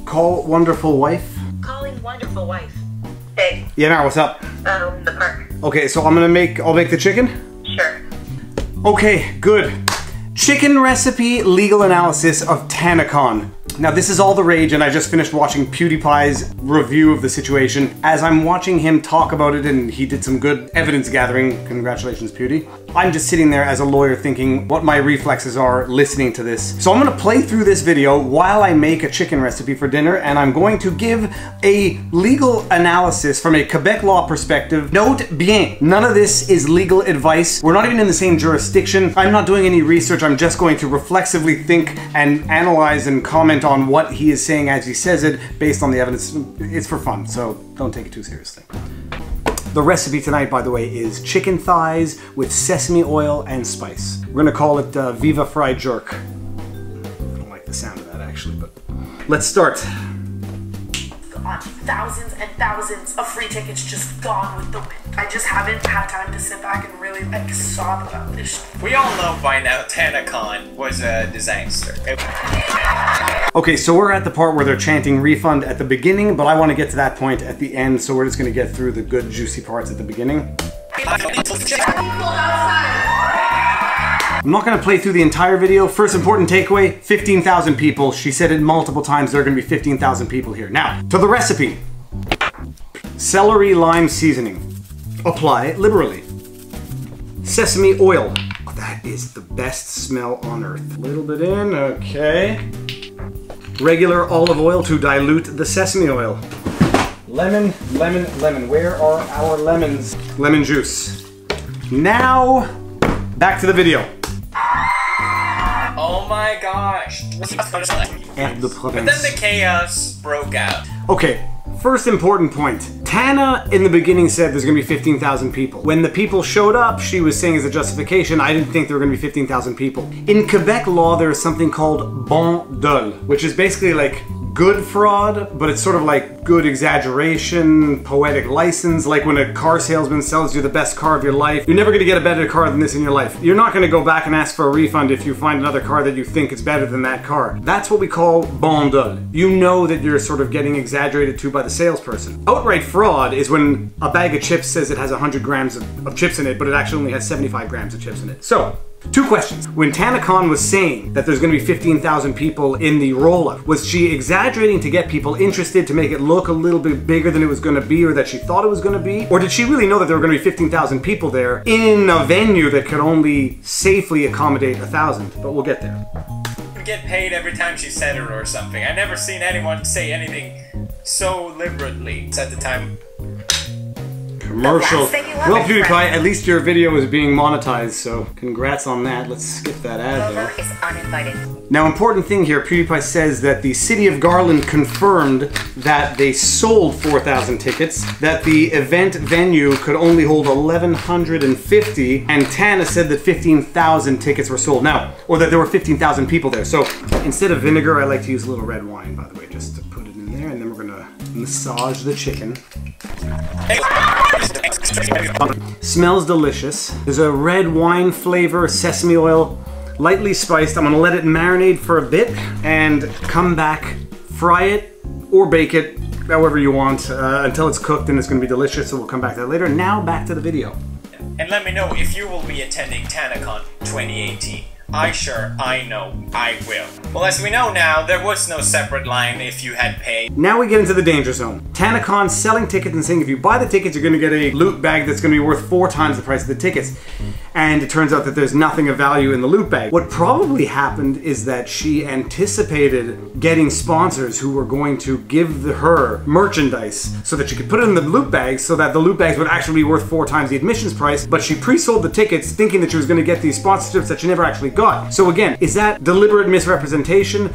Call wonderful wife. Calling wonderful wife. Hey. Yeah, now what's up? The park. Okay, so I'll make the chicken? Sure. Okay, good. Chicken recipe legal analysis of Tanacon. Now this is all the rage, and I just finished watching PewDiePie'S review of the situation. As I'm watching him talk about it, and he did some good evidence gathering, congratulations Pewdie, I'm just sitting there as a lawyer thinking what my reflexes are listening to this. So I'm gonna play through this video while I make a chicken recipe for dinner, and I'm going to give a legal analysis from a Quebec law perspective. Note bien, none of this is legal advice. We're not even in the same jurisdiction. I'm not doing any research. I'm just going to reflexively think and analyze and comment on what he is saying as he says it based on the evidence. It's for fun, so don't take it too seriously. The recipe tonight, by the way, is chicken thighs with sesame oil and spice. We're gonna call it Viva Frei jerk. I don't like the sound of that actually, but let's start. God, thousands and thousands of free tickets just gone with the wind. I just haven't had time to sit back and really like sob about this. We all know by now Tanacon was a disaster. Okay, so we're at the part where they're chanting refund at the beginning, but I want to get to that point at the end, so we're just going to get through the good juicy parts at the beginning. I'm not going to play through the entire video. First important takeaway, 15,000 people. She said it multiple times, there are going to be 15,000 people here. Now, to the recipe. Celery lime seasoning. Apply liberally. Sesame oil. Oh, that is the best smell on earth. A little bit in, okay. Regular olive oil to dilute the sesame oil. Lemon, lemon, lemon. Where are our lemons? Lemon juice. Now, back to the video. Oh my gosh. But then the chaos broke out. Okay, first important point. Tana in the beginning said there's gonna be 15,000 people. When the people showed up, she was saying as a justification, I didn't think there were gonna be 15,000 people. In Quebec law, there is something called bon dol, which is basically like good fraud, but it's sort of like good exaggeration, poetic license, like when a car salesman sells you the best car of your life. You're never gonna get a better car than this in your life. You're not gonna go back and ask for a refund if you find another car that you think is better than that car. That's what we call bon dol. You know that you're sort of getting exaggerated to by the salesperson. Outright fraud is when a bag of chips says it has 100 grams of chips in it, but it actually only has 75 grams of chips in it. So, two questions. When Tanacon was saying that there's going to be 15,000 people in the roll-up, was she exaggerating to get people interested, to make it look a little bit bigger than it was going to be or that she thought it was going to be? Or did she really know that there were going to be 15,000 people there in a venue that could only safely accommodate 1,000? But we'll get there. Get paid every time she said it or something. I never seen anyone say anything so liberally at the time. Commercial. Well, PewDiePie, at least your video is being monetized, so congrats on that. Let's skip that ad though. Is uninvited. Now, important thing here, PewDiePie says that the city of Garland confirmed that they sold 4,000 tickets, that the event venue could only hold 1,150, and Tana said that 15,000 tickets were sold. Now, or that there were 15,000 people there. So instead of vinegar, I like to use a little red wine, by the way, just to put it in there, and then we're gonna massage the chicken. Smells delicious. There's a red wine flavor, sesame oil, lightly spiced. I'm gonna let it marinate for a bit and come back, fry it or bake it, however you want, until it's cooked, and it's gonna be delicious, so we'll come back to that later. Now back to the video. And let me know if you will be attending Tanacon 2018. I know I will. Well, as we know now, there was no separate line if you had paid. Now we get into the danger zone. Tanacon selling tickets and saying if you buy the tickets, you're gonna get a loot bag that's gonna be worth 4 times the price of the tickets. And it turns out that there's nothing of value in the loot bag. What probably happened is that she anticipated getting sponsors who were going to give her merchandise so that she could put it in the loot bags so that the loot bags would actually be worth 4 times the admissions price, but she pre-sold the tickets thinking that she was gonna get these sponsorships that she never actually got. So again, is that deliberate misrepresentation?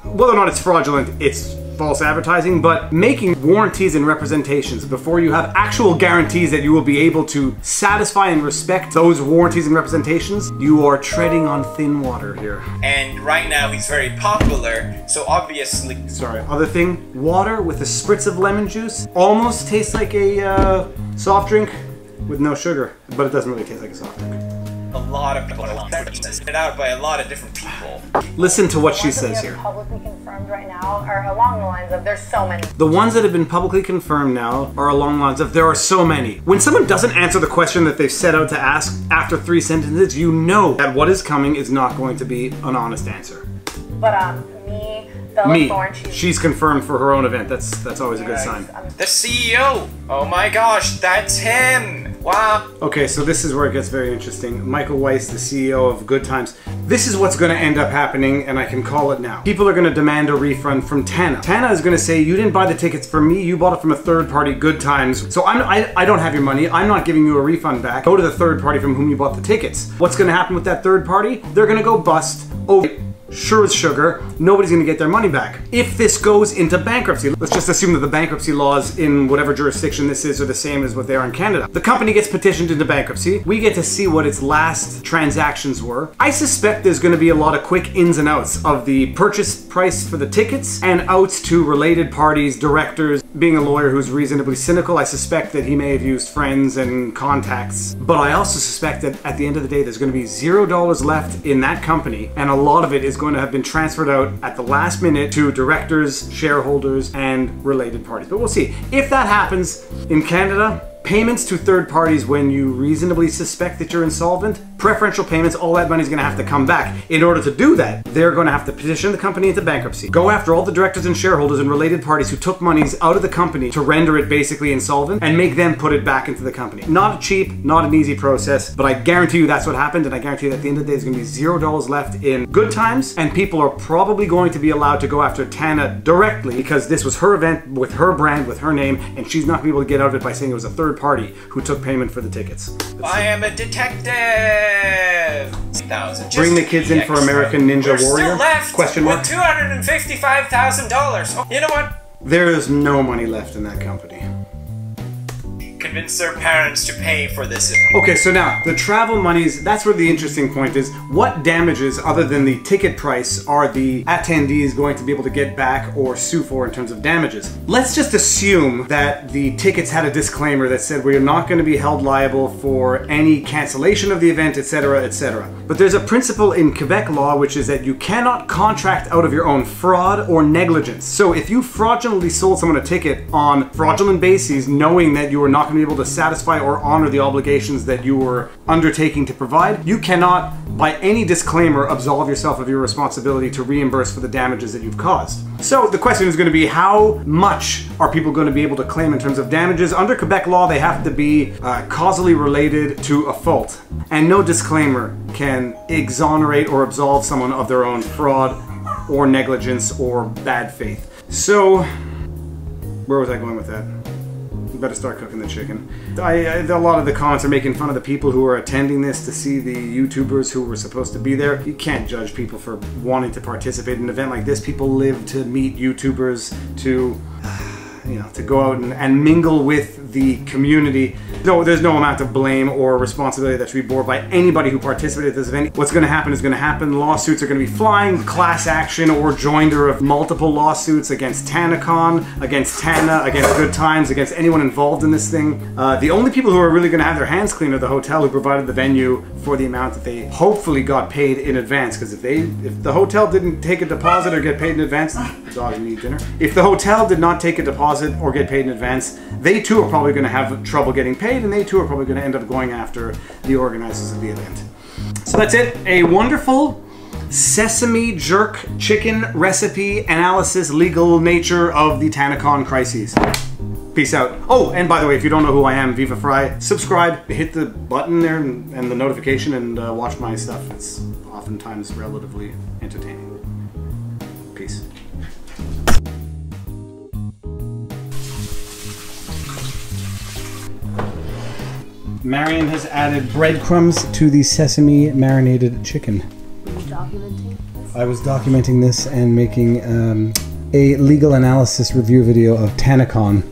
Whether or not it's fraudulent, it's false advertising, but making warranties and representations before you have actual guarantees that you will be able to satisfy and respect those warranties and representations, you are treading on thin water here. And right now he's very popular, so obviously... Sorry, other thing, water with a spritz of lemon juice almost tastes like a soft drink with no sugar, but it doesn't really taste like a soft drink. a lot of people it out by a lot of different people. Listen to what she says here. Publicly confirmed right now are along the lines of there's so many. The ones that have been publicly confirmed now are along the lines of there are so many. When someone doesn't answer the question that they've set out to ask after 3 sentences, you know that what is coming is not going to be an honest answer. But Bella Thorne, she's confirmed for her own event. That's always a good sign. The CEO! Oh my gosh, that's him! Wow. Okay, so this is where it gets very interesting. Michael Weiss, the CEO of Good Times. This is what's going to end up happening, and I can call it now. People are going to demand a refund from Tana. Tana is going to say, you didn't buy the tickets from me, you bought it from a third party, Good Times. So I don't have your money, I'm not giving you a refund back. Go to the third party from whom you bought the tickets. What's going to happen with that third party? They're going to go bust. Sure as sugar, nobody's going to get their money back. If this goes into bankruptcy, let's just assume that the bankruptcy laws in whatever jurisdiction this is are the same as what they are in Canada. The company gets petitioned into bankruptcy. We get to see what its last transactions were. I suspect there's going to be a lot of quick ins and outs of the purchase price for the tickets and outs to related parties, directors. Being a lawyer who's reasonably cynical, I suspect that he may have used friends and contacts. But I also suspect that at the end of the day, there's going to be $0 left in that company, and a lot of it is going to have been transferred out at the last minute to directors, shareholders, and related parties. But we'll see. If that happens in Canada, payments to third parties when you reasonably suspect that you're insolvent, preferential payments, all that money is going to have to come back. In order to do that, they're going to have to petition the company into bankruptcy, go after all the directors and shareholders and related parties who took monies out of the company to render it basically insolvent, and make them put it back into the company. Not cheap, not an easy process, but I guarantee you that's what happened, and I guarantee you that at the end of the day there's going to be $0 left in Good Times, and people are probably going to be allowed to go after Tana directly because this was her event with her brand, with her name, and she's not going to be able to get out of it by saying it was a third party who took payment for the tickets. I am a detective! Bring the kids in for American Ninja Warrior? Still left Question mark? with $255,000. You know what? There is no money left in that company. Convince their parents to pay for this. Okay, so now, the travel monies, that's where the interesting point is. What damages, other than the ticket price, are the attendees going to be able to get back or sue for in terms of damages? Let's just assume that the tickets had a disclaimer that said we are not going to be held liable for any cancellation of the event, etc., etc. But there's a principle in Quebec law which is that you cannot contract out of your own fraud or negligence. So if you fraudulently sold someone a ticket on fraudulent bases, knowing that you were not going to be able to satisfy or honor the obligations that you were undertaking to provide, you cannot, by any disclaimer, absolve yourself of your responsibility to reimburse for the damages that you've caused. So the question is going to be, how much are people going to be able to claim in terms of damages? Under Quebec law, they have to be causally related to a fault, and no disclaimer can exonerate or absolve someone of their own fraud or negligence or bad faith. So, where was I going with that? Better start cooking the chicken. A lot of the comments are making fun of the people who are attending this to see the YouTubers who were supposed to be there. You can't judge people for wanting to participate in an event like this. People live to meet YouTubers, to to go out and mingle with the community. No, there's no amount of blame or responsibility that should be borne by anybody who participated at this event. What's going to happen is going to happen. Lawsuits are going to be flying, class action or joinder of multiple lawsuits against Tanacon, against Tana, against Good Times, against anyone involved in this thing. The only people who are really going to have their hands clean are the hotel who provided the venue for the amount that they hopefully got paid in advance. Because if the hotel didn't take a deposit or get paid in advance, dog need dinner. If the hotel did not take a deposit or get paid in advance, they too are probably going to have trouble getting paid, and they too are probably going to end up going after the organizers of the event. So that's it. A wonderful sesame jerk chicken recipe analysis, legal nature of the Tanacon crises. Peace out. Oh, and by the way, if you don't know who I am, Viva Frei, subscribe, hit the button there and the notification, and watch my stuff. It's oftentimes relatively entertaining. Peace. Marion has added breadcrumbs to the sesame marinated chicken. Were you documenting this? I was documenting this and making a legal analysis review video of Tanacon.